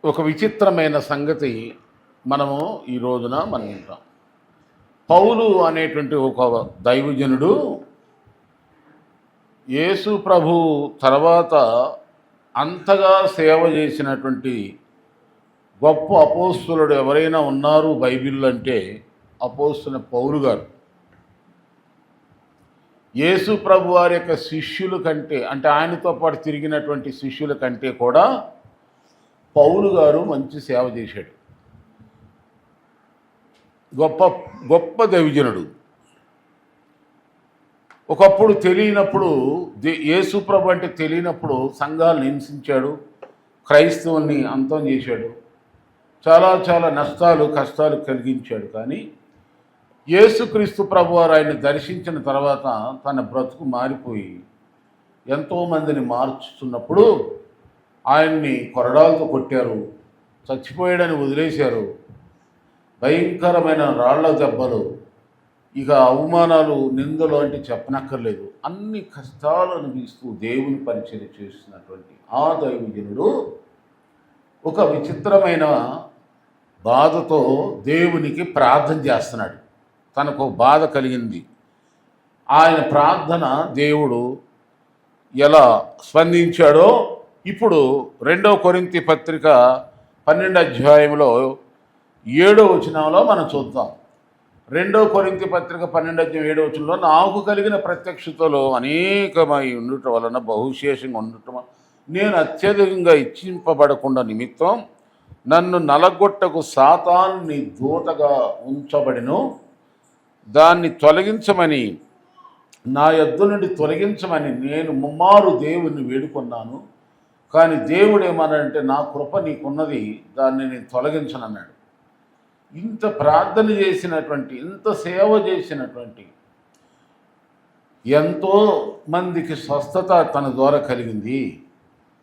ఒక విచిత్రమైన సంగతి మనము ఈ రోజున మనం వింటాం. పౌలు అనేటువంటి ఒక దైవజనుడు యేసు ప్రభు తర్వాత అంతగా సేవ చేసినటువంటి గొప్ప అపోస్తులుడు ఎవరైనా ఉన్నారు బైబిల్ అంటే అపోస్తుల పౌలు గారు. యేసు ప్రభు వారి యొక్క శిష్యుల కంటే, అంటే ఆయనతో పాటు తిరిగినటువంటి శిష్యుల కంటే కూడా పౌలు గారు మంచి సేవ చేశాడు. గొప్ప గొప్ప దైవజనుడు. ఒకప్పుడు తెలియనప్పుడు, యేసు ప్రభు అంటే తెలియనప్పుడు సంఘాలను హింసించాడు, క్రైస్తవుల్ని అంతం చేశాడు, చాలా చాలా నష్టాలు కష్టాలు కలిగించాడు. కానీ యేసుక్రీస్తు ప్రభు వారు ఆయన్ని దర్శించిన తర్వాత తన బ్రతుకు మారిపోయి ఎంతోమందిని మార్చుతున్నప్పుడు ఆయన్ని కొరడాలతో కొట్టారు, చచ్చిపోయాడని వదిలేశారు, భయంకరమైన రాళ్ల దెబ్బలు, ఇక అవమానాలు, నిందలు అంటే చెప్పనక్కర్లేదు, అన్ని కష్టాలు అనిపిస్తూ దేవుని పరిచయం చేస్తున్నటువంటి ఆ దైవజనుడు ఒక విచిత్రమైన బాధతో దేవునికి ప్రార్థన చేస్తున్నాడు. తనకు బాధ కలిగింది. ఆయన ప్రార్థన దేవుడు ఎలా స్పందించాడో ఇప్పుడు 2 కొరింథీ పత్రిక 12వ అధ్యాయంలో 7వ వచనంలో మనం చూద్దాం. 2 కొరింథీ పత్రిక 12వ అధ్యాయం 7వ వచనంలో, నాకు కలిగిన ప్రత్యక్షతలో అనేకమై ఉండటం వలన, బహుశేషంగా ఉండటం, నేను అత్యధికంగా ఇచ్చింపబడకుండా నిమిత్తం నన్ను నలగొట్టకు సాతానుని దూతగా ఉంచబడిను, దాన్ని తొలగించమని, నా యొద్ద నుండి తొలగించమని నేను ముమ్మారు దేవుణ్ణి వేడుకున్నాను. కానీ దేవుడు ఏమన్నాడంటే, నా కృప నీకున్నది, దాన్ని నేను తొలగించనన్నాడు. ఇంత ప్రార్థన చేసినటువంటి, ఇంత సేవ చేసినటువంటి ఎంతో మందికి స్వస్థత తన ద్వారా కలిగింది.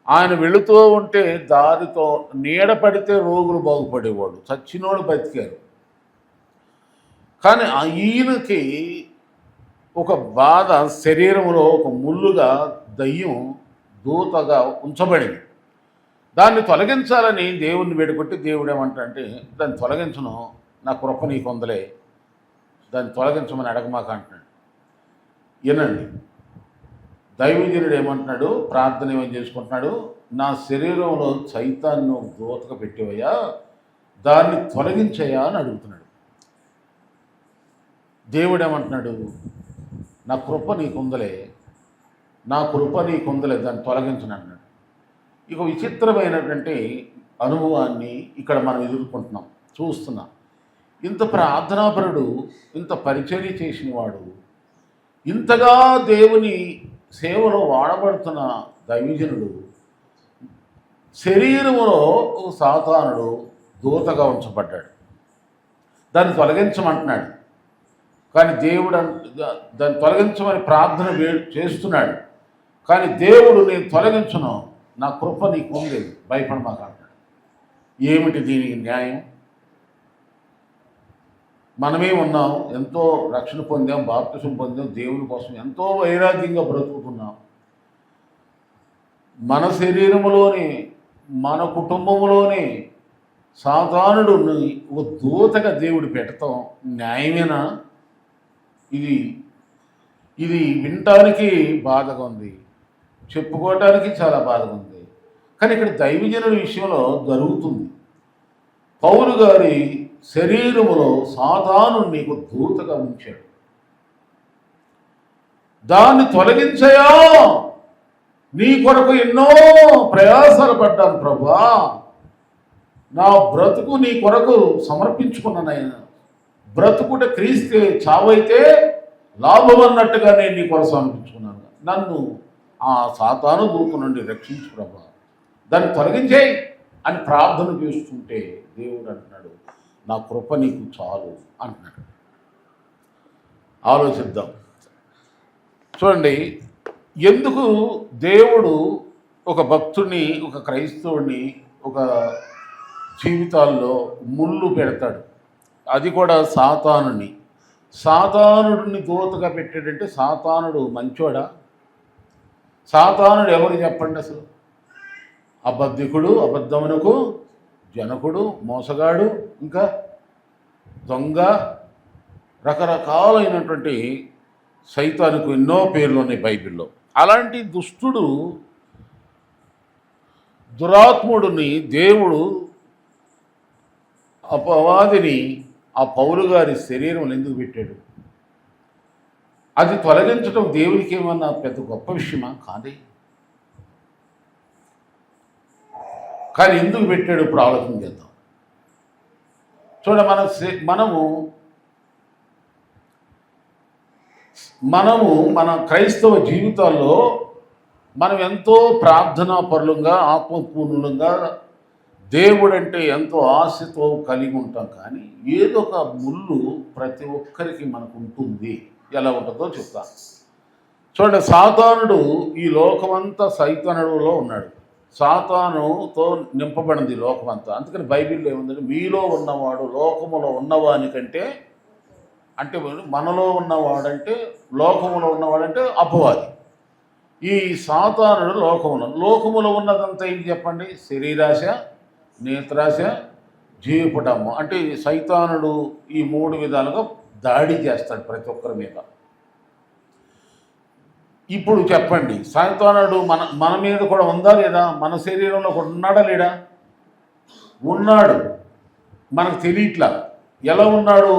ఆయన వెళుతూ ఉంటే దారితో నీడ పడితే రోగులు బాగుపడేవాడు, చచ్చినోడు బతికారు. కానీ ఈయనకి ఒక బాధ, శరీరంలో ఒక ముళ్ళుగా దయ్యం దూతగా ఉంచబడింది. దాన్ని తొలగించాలని దేవుణ్ణి వేడుకుంటే దేవుడు ఏమంటాడంటే, దాన్ని తొలగించను, నా కృప నీకు ఉందలే, దాన్ని తొలగించమని అడగమాక అంటున్నాడు. వినండి, దైవజనుడు ఏమంటున్నాడు, ప్రార్థన ఏమని చేసుకుంటున్నాడు, నా శరీరంలో సైతాన్ని దూతగా పెట్టేవయ్యా, దాన్ని తొలగించయ్యా అని అడుగుతున్నాడు. దేవుడు ఏమంటున్నాడు, నా కృప నీకుందలే, నా కృప నీకుందలే, దాన్ని తొలగించను అన్నాడు. ఇక విచిత్రమైనటువంటి అనుభవాన్ని ఇక్కడ మనం ఎదుర్కొంటున్నాం, చూస్తున్నాం. ఇంత ప్రార్థనాపరుడు, ఇంత పరిచర్య చేసిన వాడు, ఇంతగా దేవుని సేవలో వాడబడుతున్న దైవజనుడు శరీరములో సాతానుడు దూతగా ఉంచబడ్డాడు. దాన్ని తొలగించమంటున్నాడు. కానీ దేవుడు దాన్ని తొలగించమని ప్రార్థన చేస్తున్నాడు. కానీ దేవుడు, నేను తొలగించను, నా కృప నీకు ఉంది, భయపడమాక అంటాడు. ఏమిటి దీనికి న్యాయం? మనమే ఉన్నాం, ఎంతో రక్షణ పొందాం, బాప్తిసం పొందాం, దేవుని కోసం ఎంతో వైరాగ్యంగా బ్రతుకుతున్నాం. మన శరీరంలోనే, మన కుటుంబంలోనే సాతానుడు ఒక దూతగా దేవుడు పెట్టడం న్యాయమేనా? ఇది వినటానికి బాధగా ఉంది, చెప్పుకోవటానికి చాలా బాధగా ఉంది. కానీ ఇక్కడ దైవజనుల విషయంలో జరుగుతుంది. పౌలు గారి శరీరములో సాతాను నీకు దూతగా ఉంచాడు, దాన్ని తొలగించయా, నీ కొరకు ఎన్నో ప్రయాసాలు పడ్డాను ప్రభా, నా బ్రతుకు నీ కొరకు సమర్పించుకున్నానైనా, బ్రతుకుట క్రీస్తే, చావైతే లాభం అన్నట్టుగా నేను నీ కొరకు సమర్పించుకున్నాను, నన్ను ఆ సాతాను దూత నుండి రక్షించు ప్రభా, దాన్ని తొలగించేయి అని ప్రార్థన చేస్తుంటే దేవుడు అంటున్నాడు, నా కృప నీకు చాలు అంటున్నాడు. ఆలోచిద్దాం. చూడండి, ఎందుకు దేవుడు ఒక భక్తుడిని, ఒక క్రైస్తవుడిని, ఒక జీవితాల్లో ముళ్ళు పెడతాడు, అది కూడా సాతానుని. సాతానుడిని దూతగా పెట్టాడంటే సాతానుడు మంచోడా? సాతానుడు ఎవరు చెప్పండి అసలు? అబద్ధికుడు, అబద్ధమునకు జనకుడు, మోసగాడు, ఇంకా దొంగ, రకరకాలైనటువంటి సైతానుకు ఎన్నో పేర్లు ఉన్నాయి బైబిల్లో. అలాంటి దుష్టుడు, దురాత్ముడిని దేవుడు, అపవాదిని ఆ పౌలు గారి శరీరంలో ఎందుకు పెట్టాడు? అది తొలగించడం దేవునికి ఏమన్నా పెద్ద గొప్ప విషయమా? కాదే. కానీ ఎందుకు పెట్టాడు ఇప్పుడు ఆలోచన చేద్దాం. చూడ మనము మన క్రైస్తవ జీవితాల్లో మనం ఎంతో ప్రార్థనా పరులంగా, ఆత్మపూర్ణులంగా, దేవుడంటే ఎంతో ఆశతో కలిగి ఉంటాం. కానీ ఏదో ఒక ముళ్ళు ప్రతి ఒక్కరికి మనకు ఉంటుంది. ఎలా ఉంటుందో చెప్తా. చూడండి, సాతానుడు ఈ లోకమంతా సైతానుడులో ఉన్నాడు. సాతానుతో నింపబడింది లోకమంతా. అందుకని బైబిల్లో ఏముందంటే, మీలో ఉన్నవాడు లోకములో ఉన్నవానికంటే, అంటే మనలో ఉన్నవాడంటే, లోకములో ఉన్నవాడంటే అపవాది. ఈ సాతానుడు లోకములో ఉన్నదంతా ఏంటి చెప్పండి? శరీరాశ, నేత్రాశ, జీవపటము. అంటే సైతానుడు ఈ 3 విధాలుగా దాడి చేస్తాడు ప్రతి ఒక్కరి మీద. ఇప్పుడు చెప్పండి, సైతానుడు మన మీద కూడా ఉందా లేదా? మన శరీరంలో కూడా ఉన్నాడా లేడా? ఉన్నాడు, మనకు తెలియట్లా. ఎలా ఉన్నాడు?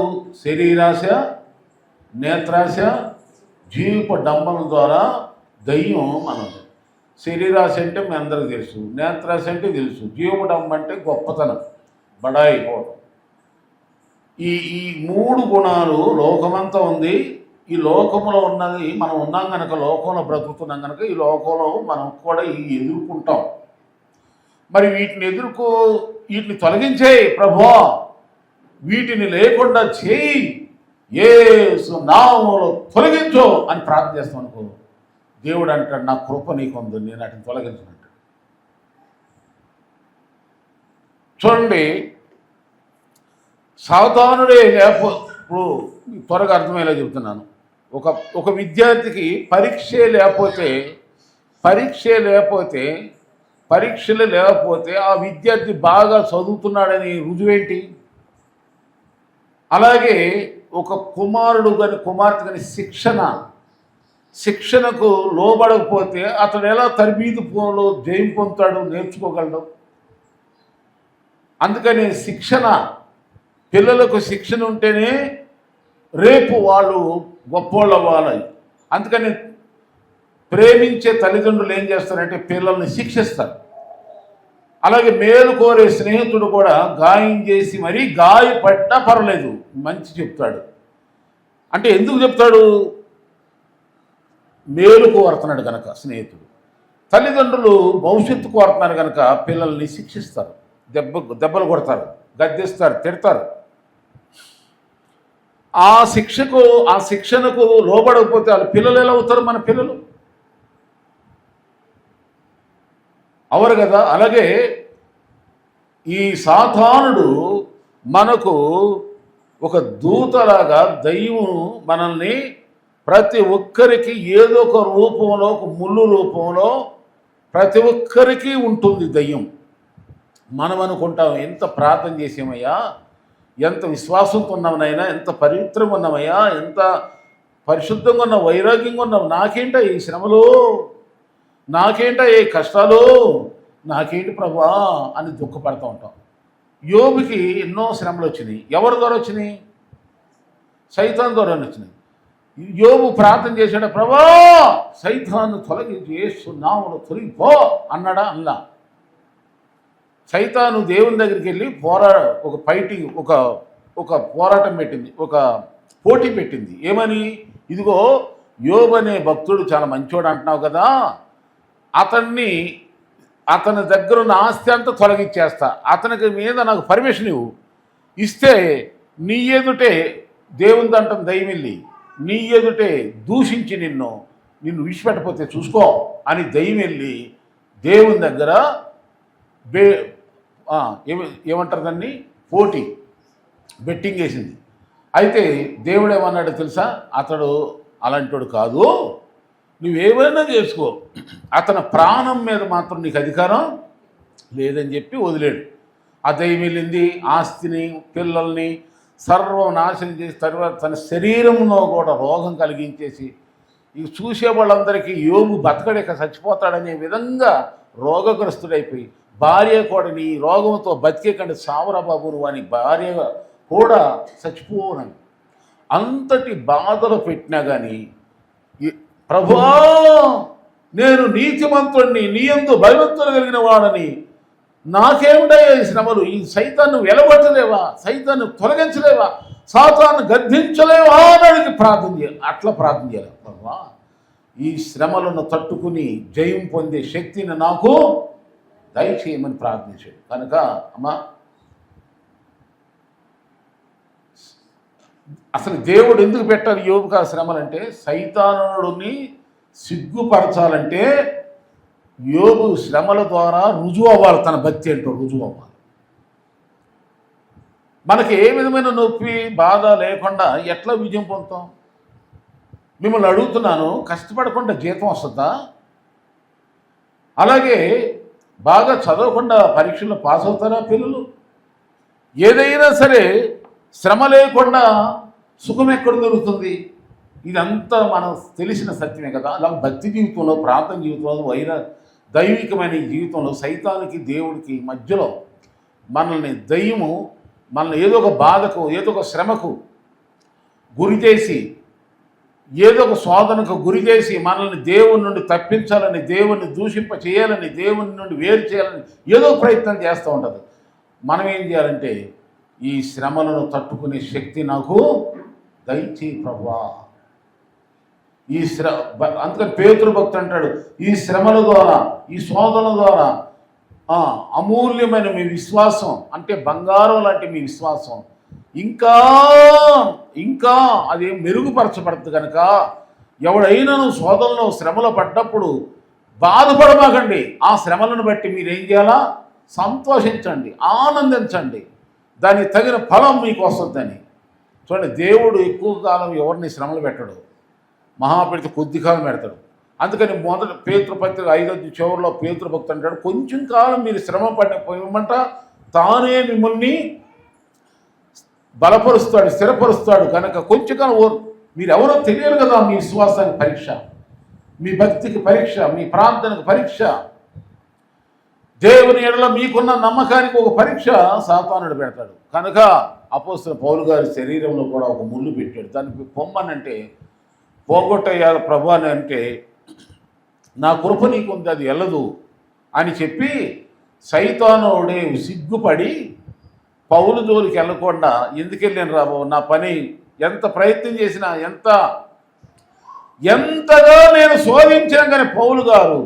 శరీరాశ, నేత్రాశ, జీవపడంబం ద్వారా దయ్యం మనం. శరీరాశ అంటే మీ అందరికీ తెలుసు, నేత్రాశ అంటే తెలుసు, జీవపడంబం అంటే గొప్పతనం, బడాయిపోవడం. ఈ 3 గుణాలు లోకమంతా ఉంది. ఈ లోకంలో ఉన్నది మనం ఉన్నాం కనుక, లోకంలో బ్రతుకుతున్నాం కనుక, ఈ లోకంలో మనం కూడా ఎదుర్కొంటాం. మరి వీటిని తొలగించేయి ప్రభువా, వీటిని లేకుండా చేయి, యేసు నామములో తొలగించు అని ప్రార్థన చేస్తాం అనుకో, దేవుడు అంటాడు నా కృప నీకుంది, నేను వాటిని తొలగించినట్టు. చూడండి, సాధారణుడే ఇప్పుడు త్వరగా అర్థమయ్యేలా చెబుతున్నాను. ఒక విద్యార్థికి పరీక్షలు లేకపోతే ఆ విద్యార్థి బాగా చదువుతున్నాడని రుజువేంటి? అలాగే ఒక కుమారుడు కానీ కుమార్తె కానీ శిక్షణకు లోబడకపోతే అతడు ఎలా తరబీదు పోలో జయం పొందుతాడు, నేర్చుకోగలడు? అందుకని పిల్లలకు శిక్షణ ఉంటేనే రేపు వాళ్ళు గొప్పోళ్ళు అవ్వాలి. అందుకని ప్రేమించే తల్లిదండ్రులు ఏం చేస్తారంటే పిల్లల్ని శిక్షిస్తారు. అలాగే మేలు కోరే స్నేహితుడు కూడా గాయం చేసి మరీ గాయపడ్డా పర్వాలేదు మంచి చెప్తాడు. అంటే ఎందుకు చెప్తాడు? మేలు కోరుతున్నాడు కనుక స్నేహితుడు. తల్లిదండ్రులు భవిష్యత్తు కోరుతున్నారు కనుక పిల్లల్ని శిక్షిస్తారు, దెబ్బలు కొడతారు, గద్దిస్తారు, తిడతారు. ఆ శిక్షణకు లోబడకపోతే వాళ్ళ పిల్లలు ఎలా అవుతారు? మన పిల్లలు అవరు కదా. అలాగే ఈ సాతానుడు మనకు ఒక దూతలాగా, దయ్యము మనల్ని ప్రతి ఒక్కరికి ఏదో ఒక రూపంలో, ఒక ముళ్ళు రూపంలో ప్రతి ఒక్కరికి ఉంటుంది దయ్యం. మనం అనుకుంటాం ఎంత ప్రార్థన చేసామయ్యా, ఎంత విశ్వాసంతో ఉన్నామనైనా, ఎంత పవిత్రంగా ఉన్నామయ్యా, ఎంత పరిశుద్ధంగా ఉన్నావు, వైరాగ్యంగా ఉన్నావు, నాకేంటా ఈ శ్రమలు, నాకేంటా ఏ కష్టాలు, నాకేంటి ప్రభా అని దుఃఖపడుతూ ఉంటాం. యోబుకి ఎన్నో శ్రమలు వచ్చినాయి. ఎవరి ద్వారా వచ్చినాయి? సైతాన్ ద్వారా వచ్చినాయి. యోబు ప్రార్థన చేశాడు, ప్రభా సైతాన్ని తొలగించి యేసు నామములో తొలగిపో అన్నాడా? అల్లా. సైతాను దేవుని దగ్గరికి వెళ్ళి ఒక పోరాటం పెట్టింది, ఒక పోటీ పెట్టింది. ఏమని? ఇదిగో యోబు అనే భక్తుడు చాలా మంచోడు అంటున్నావు కదా, అతని దగ్గర ఉన్న ఆస్తి అంతా తొలగించేస్తా, అతనికి మీద నాకు పర్మిషన్ ఇస్తే నీ ఎదుటే దేవుని దంటం దయ్యమిల్లి నీ ఎదుటే దూషించి నిన్ను విడిచిపెట్టకపోతే చూసుకో అని దయ్యం వెళ్ళి దేవుని దగ్గర ఏమంటారు దాన్ని, పోటీ బెట్టింగ్ వేసింది. అయితే దేవుడు ఏమన్నాడు తెలుసా? అతడు అలాంటివాడు కాదు, నువ్వేమైనా చేసుకో, అతని ప్రాణం మీద మాత్రం నీకు అధికారం లేదని చెప్పి వదిలేడు. ఆ దయ్యం వెళ్ళింది, ఆస్తిని పిల్లల్ని సర్వనాశనం చేసి తర్వాత తన శరీరంలో కూడా రోగం కలిగించేసి ఇక చూసే వాళ్ళందరికీ యోబు బతకడిక చచ్చిపోతాడనే విధంగా రోగగ్రస్తుడైపోయి భార్య కూడా నీ రోగంతో బతికేకండి సావరా బాబు నువ్వు అని భార్య కూడా చచ్చిపోనని అంతటి బాధలు పెట్టినా కానీ ప్రభువా నేను నీతిమంతుడిని నీ యందు భయభక్తులు కలిగిన వాడని నాకేమిటయ్యా ఈ శ్రమలు, ఈ సైతాన్ని వెలగొట్టలేవా, సైతాన్ని తొలగించలేవా, సాతాన్ని గద్దించలేవా అని ప్రార్థన చేయాలి. అట్లా ప్రార్థన చేయాలి. ప్రభువా ఈ శ్రమలను తట్టుకుని జయం పొందే శక్తిని నాకు దయచేయమని ప్రార్థించాడు. కనుక అమ్మా అసలు దేవుడు ఎందుకు పెట్టాలి యోబుకు ఆ శ్రమలంటే సైతానుడిని సిగ్గుపరచాలంటే యోబు శ్రమల ద్వారా రుజువు అవ్వాలి, తన భక్తి ఏంటో రుజువు అవ్వాలి. మనకి ఏ విధమైన నొప్పి బాధ లేకుండా ఎట్లా విజయం పొందుతాం? మిమ్మల్ని అడుగుతున్నాను, కష్టపడకుండా జీతం వస్తుందా? అలాగే బాగా చదవకుండా పరీక్షల్లో పాస్ అవుతారా పిల్లలు? ఏదైనా సరే శ్రమ లేకుండా సుఖం ఎక్కడ దొరుకుతుంది? ఇదంతా మనం తెలిసిన సత్యమే కదా. అలా భక్తి జీవితంలో, ప్రార్థన జీవితంలో, దైవికమైన జీవితంలో సైతానికి దేవుడికి మధ్యలో మనల్ని దయ్యము మనల్ని ఏదో ఒక బాధకు, ఏదో ఒక శ్రమకు గురి చేసి, ఏదో ఒక శోధనకు గురి చేసి మనల్ని దేవుని నుండి తప్పించాలని, దేవుని దూషింప చేయాలని, దేవుని నుండి వేరు చేయాలని ఏదో ప్రయత్నం చేస్తూ ఉంటుంది. మనం ఏం చేయాలంటే ఈ శ్రమలను తట్టుకునే శక్తి నాకు దయచేయి ప్రభువా. ఈ అందుకని పేతురు భక్తుడు అంటాడు, ఈ శ్రమల ద్వారా, ఈ శోధనల ద్వారా అమూల్యమైన మీ విశ్వాసం అంటే బంగారం లాంటి మీ విశ్వాసం ఇంకా ఇంకా అది మెరుగుపరచబడుతుంది. కనుక ఎవడైనాను శోధనలో శ్రమలో పడ్డప్పుడు బాధపడమాకండి. ఆ శ్రమలను బట్టి మీరేం చేయాలా? సంతోషించండి, ఆనందించండి, దానికి తగిన ఫలం మీకు వస్తుందని. చూడండి, దేవుడు ఎక్కువ కాలం ఎవరిని శ్రమలు పెట్టడు, మహాపెడితే కొద్ది కాలం పెడతాడు. అందుకని మొదట పేతృపత్రిక 5వ చివరిలో పేతృభక్తుడు అంటాడు, కొంచెం కాలం మీరు శ్రమ పడిపోయమంట తానే మిమ్మల్ని బలపరుస్తాడు, స్థిరపరుస్తాడు. కనుక కొంచెం కాలం మీరు ఎవరో తెలియరు కదా. మీ విశ్వాసానికి పరీక్ష, మీ భక్తికి పరీక్ష, మీ ప్రార్థనకు పరీక్ష, దేవుని ఎడల మీకున్న నమ్మకానికి ఒక పరీక్ష సాతానుడు పెడతాడు. కనుక అపోస్తలుడైన పౌలు గారి శరీరంలో కూడా ఒక ముళ్ళు పెట్టాడు. దానికి పొమ్మనంటే పోగొట్టయ్యాలి ప్రభు అని అంటే, నా కృప నీకుంది అది వెళ్ళదు అని చెప్పి సైతానుడే సిగ్గుపడి పౌలు జోలికి వెళ్ళకుండా ఎందుకు వెళ్ళాను రాబో, నా పని ఎంత ప్రయత్నం చేసినా ఎంతగా నేను శోధించినా కానీ పౌలు గారు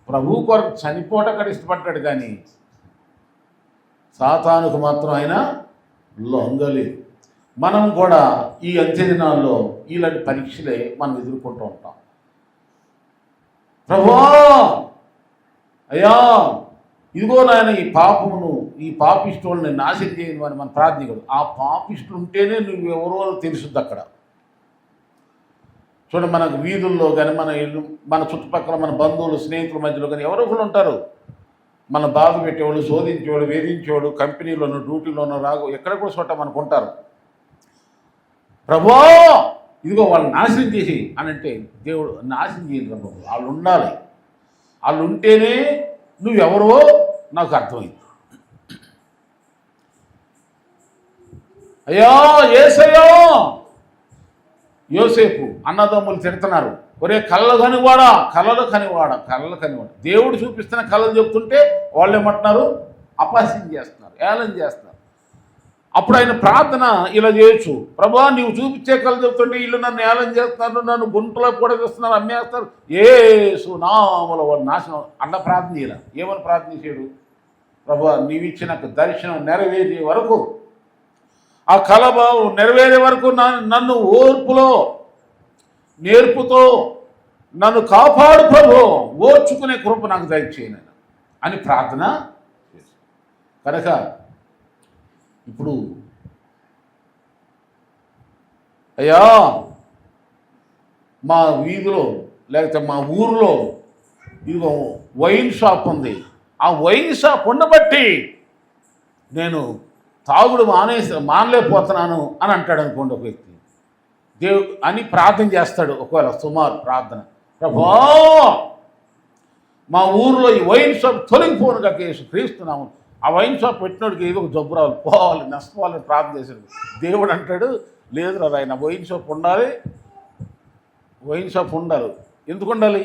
ప్రభు కొరకు చనిపోవటక్కడ ఇష్టపడ్డాడు, కానీ సాతానుకు మాత్రం ఆయన లొంగలేదు. మనం కూడా ఈ అంత్య దినాల్లో ఇలాంటి పరీక్షలే మనం ఎదుర్కొంటూ ఉంటాం. ప్రభువా అయ్యా ఇదిగో నాయన ఈ పాపమును, ఈ పాపిష్టుల్ని నాశనం చేయను అని మన ప్రార్థించదు. ఆ పాపిష్టులు ఉంటేనే నువ్వు ఎవరో తెలుసుద్ది అక్కడ. చూడండి, మనకు వీధుల్లో కానీ మన చుట్టుపక్కల మన బంధువులు స్నేహితుల మధ్యలో కానీ ఎవరో ఒకరు ఉంటారు మన బాధ పెట్టేవాళ్ళు, శోధించేవాడు, వేధించేవాడు, కంపెనీలోనూ డ్యూటీలోనూ ఎక్కడ కూడా చోట మనకు ఉంటారు. ప్రభువా ఇదిగో వాళ్ళు నాశనం చేసి అని అంటే దేవుడు నాశనం చేయదు ప్రభు, వాళ్ళు ఉండాలి, వాళ్ళు ఉంటేనే నువ్వెవరో నాకు అర్థమైంది. అయ్యా యేసయ్యా, యోసేపు అన్నదమ్ములు తిడుతున్నారు, ఒరే కళ్ళలు కనివాడా, కళ్ళలు కనివాడా. దేవుడు చూపిస్తున్న కళలు చెప్తుంటే వాళ్ళు ఏమంటున్నారు? అపహాస్యం చేస్తున్నారు, ఏళన చేస్తున్నారు. అప్పుడు ఆయన ప్రార్థన ఇలా చేయొచ్చు, ప్రభువా నీవు చూపించే కళ చెప్తుంటే వీళ్ళు నన్ను ఏళన చేస్తున్నారు, నన్ను గుంటలో కూడా చేస్తున్నారు, అమ్మేస్తారు, యేసు నామములో వాళ్ళు నాశనం అన్న ప్రార్థన చేయాలి. ఏమని ప్రార్థన చేశాడు? ప్రభువా నీవిచ్చిన దర్శనం నెరవేరే వరకు, ఆ కలబావు నెరవేరే వరకు నన్ను ఓర్పులో నేర్పుతో నన్ను కాపాడు ప్రభు, ఓర్చుకునే కృప నాకు దయచేయను అని ప్రార్థన చేశాను. కనుక ఇప్పుడు అయ్యా మా వీధిలో లేకపోతే మా ఊరిలో ఇదిగో వైన్ షాప్ ఉంది, ఆ వైన్ షాప్ ఉండబట్టి నేను తాగుడు మానలేకపోతున్నాను అని అంటాడు అనుకోండి ఒక వ్యక్తి. అని ప్రార్థన చేస్తాడు ఒకవేళ సుమారు ప్రార్థన, ప్రభా మా ఊరిలో ఈ వైన్ షాప్ తొలగిపోను కాక క్రీస్తున్నాము. ఆ వైన్ షాప్ పెట్టినోడికి ఏదో ఒక జబ్బు రావాలి, పోవాలి, నష్టపోవాలని ప్రార్థన చేశాడు. దేవుడు అంటాడు, లేదు రా ఆయన వైన్ షాప్ ఉండాలి, వైన్ షాప్ ఉండాలి. ఎందుకు ఉండాలి?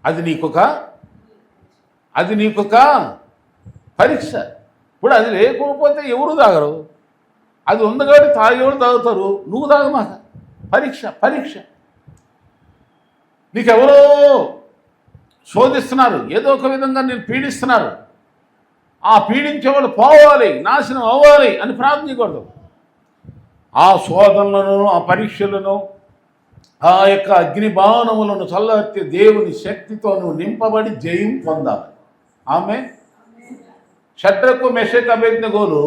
అది నీకొక పరీక్ష. ఇప్పుడు అది లేకపోతే ఎవరు తాగరు, అది ఉంది కాబట్టి తాగేవాడు తాగుతారు, నువ్వు తాగమాక. పరీక్ష. నీకెవరో శోధిస్తున్నారు, ఏదో ఒక విధంగా నేను పీడిస్తున్నారు, ఆ పీడించేవాళ్ళు పోవాలి, నాశనం అవ్వాలి అని ప్రార్థన చేయకూడదు. ఆ శోధనలను, ఆ పరీక్షలను, ఆ యొక్క అగ్ని బాణములను చల్లార్చే దేవుని శక్తితో నువ్వు నింపబడి జయం పొందాలి. ఆమె షడ్రకు మెషక్ అబేద్నెగోలు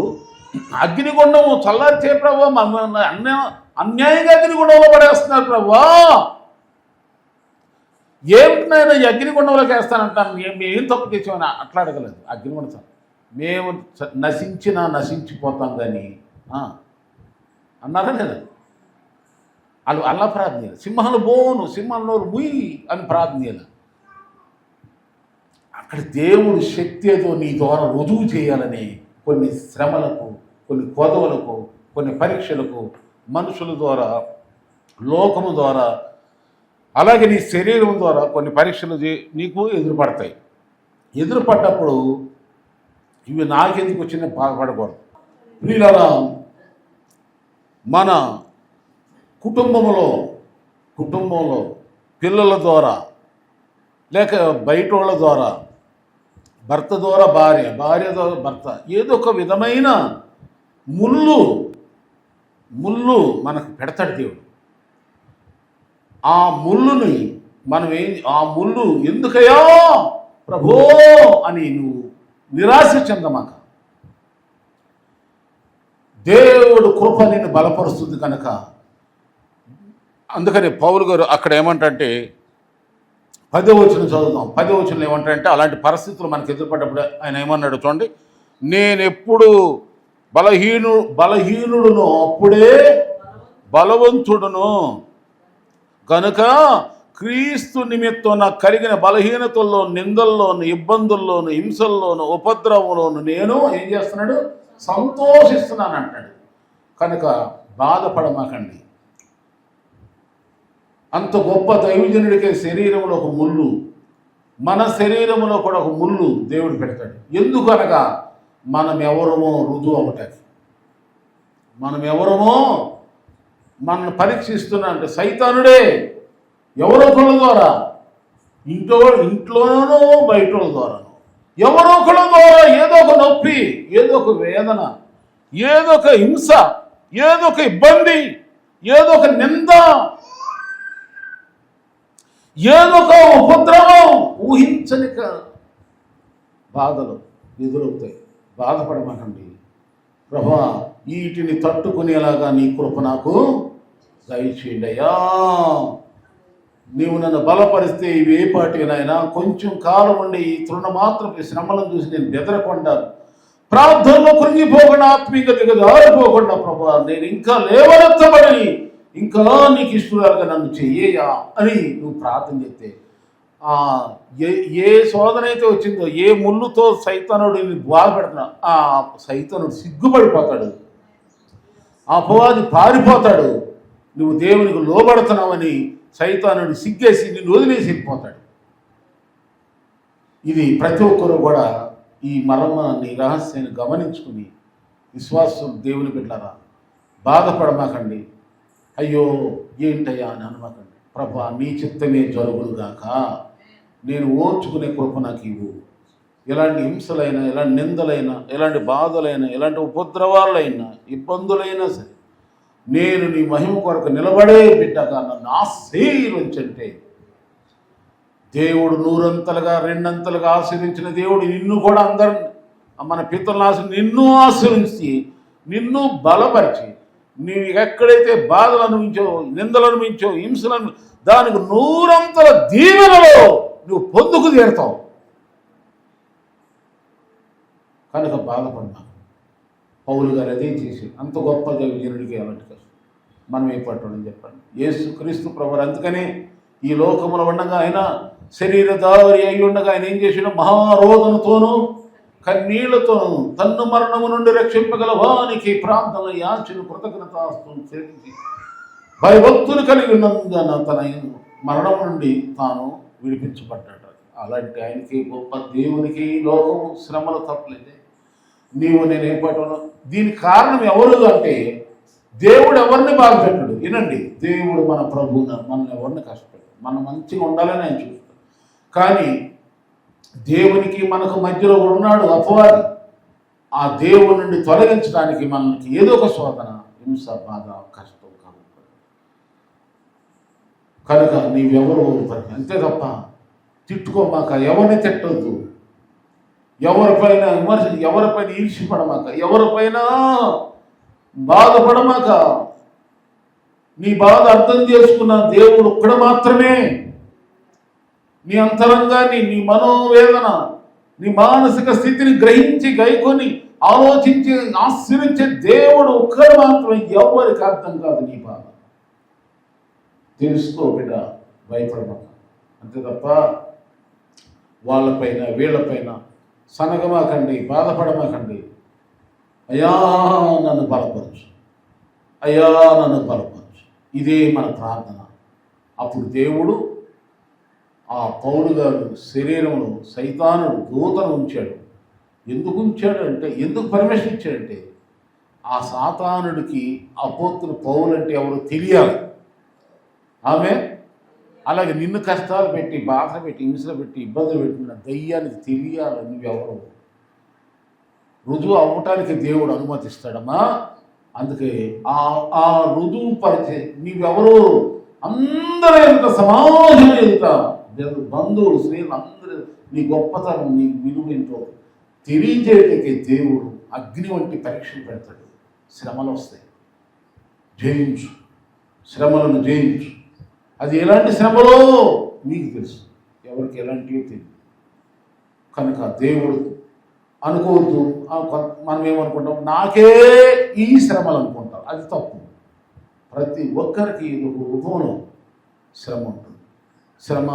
అగ్నిగుండము చల్లార్చే ప్రభు, అన్యాయంగా అగ్నిగుండంలో పడేస్తున్నారు ప్రభు. ఏమిటి నాయన ఈ అగ్నిగుండంలోకి వేస్తానంటాను, మేమేం తప్పు తెచ్చామని అట్లా అడగలేదు. అగ్నిగుండం మేము నశించిపోతాం కానీ అన్నారా లేదా? వాళ్ళు అలా ప్రార్థన చేయాలి. సింహాలు బోను, సింహాల నోరు ముయ్యి అని ప్రార్థన చేయాలి. అక్కడ దేవుడు శక్తి ఏదో నీ ద్వారా రుజువు చేయాలని కొన్ని శ్రమలకు, కొన్ని కొదవలకు, కొన్ని పరీక్షలకు మనుషుల ద్వారా, లోకము ద్వారా, అలాగే నీ శరీరం ద్వారా కొన్ని పరీక్షలు నీకు ఎదురుపడతాయి. ఎదురుపడ్డప్పుడు ఇవి నాకెందుకు వచ్చినా బాధపడకూడదు. ప్రియులారా, మన కుటుంబంలో పిల్లల ద్వారా, లేక బయట వాళ్ళ ద్వారా, భర్త ద్వారా భార్య ద్వారా భర్త, ఏదో ఒక విధమైన ముళ్ళు మనకు పెడతాడు దేవుడు. ఆ ముళ్ళుని ఆ ముళ్ళు ఎందుకయ్యా ప్రభో అని నువ్వు నిరాశ చెందమాక. దేవుడు కృప నిన్ను బలపరుస్తుంది కనుక. అందుకని పౌలు గారు అక్కడ ఏమంటే 10వ వచనం చదువుదాం. 10వ వచనంలో ఏమంటారంటే, అలాంటి పరిస్థితులు మనకు ఎదురుపడ్డప్పుడు ఆయన ఏమన్నాడు చూడండి, నేను ఎప్పుడు బలహీనుడును అప్పుడే బలవంతుడును కనుక క్రీస్తు నిమిత్తం నాకు కలిగిన బలహీనతల్లో, నిందల్లోను, ఇబ్బందుల్లోను, హింసల్లోను, ఉపద్రవంలోను నేను ఏం చేస్తున్నాడు, సంతోషిస్తున్నాను అంటాడు. కనుక బాధపడమాకండి. అంత గొప్ప దైవజనుడికే శరీరంలో ఒక ముళ్ళు, మన శరీరంలో కూడా ఒక ముళ్ళు దేవుడు పెడతాడు. ఎందుకనగా మనం ఎవరమో రుజువు అవ్వటానికి. మనం ఎవరమో మనల్ని పరీక్షిస్తున్నా అంటే సైతానుడే. ఎవరో ఒకళ్ళ ద్వారా, ఇంట్లోనూ బయట ద్వారాను, ఎవరో ఒకళ్ళ ద్వారా ఏదో ఒక నొప్పి, ఏదో ఒక వేదన, ఏదో ఒక హింస, ఏదో ఒక ఇబ్బంది, ఏదో ఒక నింద, ఏదో ఒక ఉపద్రవం, ఊహించని బాధలు ఎదురవుతాయి. బాధపడమాకండి. ప్రభా వీటిని తట్టుకునేలాగా నీ కృప నాకు దయచేయండియా. నీవు నన్ను బలపరిస్తే ఇవి ఏ పాటినైనా కొంచెం కాలం ఉండి ఈ తృణమాత్రపు శ్రమలను చూసి నేను బెదరకుండా, ప్రార్థనలో కృంగిపోకుండా, ఆత్మీయతగా జారిపోకుండా ప్రభా నేను ఇంకా లేవనెత్తబడి ఇంకా నీకు ఇష్టలుగా నన్ను చెయ్యా అని నువ్వు ప్రార్థన చేస్తే, ఏ శోధన అయితే వచ్చిందో, ఏ ముళ్ళుతో సైతానుడు బాధపెడుతున్నా ఆ సైతానుడు సిగ్గుపడిపోతాడు, ఆ అపవాది పారిపోతాడు. నువ్వు దేవునికి లోబడుతున్నావని సైతానుడు సిగ్గేసి నిన్ను వదిలేసి వెళ్ళిపోతాడు. ఇది ప్రతి ఒక్కరూ కూడా ఈ మర్మాన్ని, రహస్యాన్ని గమనించుకుని విశ్వాసం దేవుని బిడ్డలారా బాధపడమాకండి. అయ్యో ఏంటయ్యా అని అనమాకండి. ప్రభా నీ చిత్తమే జరుగునుగాక, నేను ఓర్చుకునే కృప నాకు ఇవ్వు. ఎలాంటి హింసలైనా, ఎలాంటి నిందలైనా, ఎలాంటి బాధలైనా, ఎలాంటి ఉపద్రవాలైనా, ఇబ్బందులైనా సరే నేను నీ మహిమ కొరకు నిలబడే బిడ్డగా నన్ను ఆశీర్వదించంటే, దేవుడు 100 2 ఆశీర్వించిన దేవుడు నిన్ను కూడా అందరిని, మన పితరులను నిన్ను ఆశీర్వించి నిన్ను బలపరిచి, నీవు ఎక్కడైతే బాధలు అనుభవించో, నిందలు అనుభవించో, హింసలను, దానికి 100 దీవెనలో నువ్వు పొందుకు తీరుతావు. కనుక బాధపడినాను. పౌలు గారు అదే చేసి అంత గొప్ప జనుడికి అలాంటి కష్టం మనం ఏ పట్టడం చెప్పండి. యేసు క్రీస్తు ప్రభువు అందుకనే ఈ లోకములో ఉండగా ఆయన శరీరధారి అయి ఉండగా ఆయన ఏం చేసిన మహారోదనతోనూ కన్నీళ్లతోనూ తన్ను మరణము నుండి రక్షింపగల వానికి ప్రార్థన యాచన కృతజ్ఞతాస్తును చెల్లించి భయభక్తులు కలిగి ఉన్నందున తన మరణం నుండి తాను విడిపించబడ్డాడు. అలాంటి ఆయనకి గొప్ప దేవునికి లోకము శ్రమలు తప్పలేదే. నీవు నేను ఏ పట్టను. దీనికి కారణం ఎవరు అంటే దేవుడు ఎవరిని బాధపెట్టాడు. వినండి, దేవుడు మన ప్రభువున మనల్ని ఎవరిని కష్టపెట్టాడు. మనం మంచిగా ఉండాలని ఆయన చూస్తాడు. కానీ దేవునికి మనకు మధ్యలో ఉన్నాడు అపవాది. ఆ దేవుడి నుండి తొలగించడానికి మనకి ఏదో ఒక శోధన, హింస, బాధ, కష్టం కనుక నీవెవరు అంతే తప్ప తిట్టుకోమాక, ఎవరిని తిట్టద్దు, ఎవరిపైన ఎవరిపైన ఈర్ష్యపడమాక, ఎవరిపైన బాధపడమాక. నీ బాధ అర్థం చేసుకున్న దేవుడు ఒక్కడు మాత్రమే. నీ అంతరంగాన్ని, నీ మనోవేదన, నీ మానసిక స్థితిని గ్రహించి గైకొని ఆలోచించి ఆశ్రయించే దేవుడు ఒక్కడు మాత్రమే. ఎవరికి అర్థం కాదు నీ బాధ. తెలుసుకో బిడ్డ, భయపడమాక. అంతే తప్ప వాళ్ళపైన వీళ్ళపైన సనగమాకండి, బాధపడమాకండి. అయ్యా నన్ను బలపరచు, అయ్యా నన్ను బలపరచు. ఇదే మన ప్రార్థన. అప్పుడు దేవుడు ఆ పౌలు గారు శరీరంలో సైతానుడు దూతను ఉంచాడు. ఎందుకు ఉంచాడు అంటే, ఎందుకు పర్మిషన్ ఇచ్చాడంటే, ఆ సాతానుడికి అపోస్తులు పౌలు అంటే ఎవరో తెలియాలి. ఆమె అలాగే నిన్ను కష్టాలు పెట్టి, బాధ పెట్టి, హింసలు పెట్టి, ఇబ్బందులు పెట్టిన దయ్యానికి తెలియాలి నువ్వెవరు. రుజువు అవ్వటానికి దేవుడు అనుమతిస్తాడమ్మా. అందుకే ఆ రుజువు పరిచే నీవెవరు అందరూ ఎంత సమాజం ఎంత బంధువులు స్నేహితులు అందరూ నీ గొప్పతనం, నీ విలువ ఏంటో తెలియజేయటానికి దేవుడు అగ్ని వంటి పరీక్షలు పెడతాడు. శ్రమలు వస్తాయి, జయించు, శ్రమలను జయించు. అది ఎలాంటి శ్రమలో నీకు తెలుసు, ఎవరికి ఎలాంటివి తెలియదు. కనుక దేవుడు అనుకోవద్దు. మనం ఏమనుకుంటాం, నాకే ఈ శ్రమలు అనుకుంటాం. అది తప్పు. ప్రతి ఒక్కరికి ఒక రూపంలో శ్రమ ఉంటుంది. శ్రమ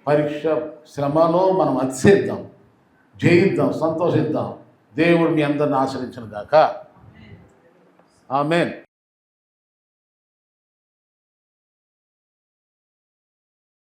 పరీక్ష, శ్రమలో మనం అతిశయిద్దాం, జయిద్దాం, సంతోషిద్దాం. దేవుడు మీ అందరిని ఆశ్రయించును గాక. ఆమేన్.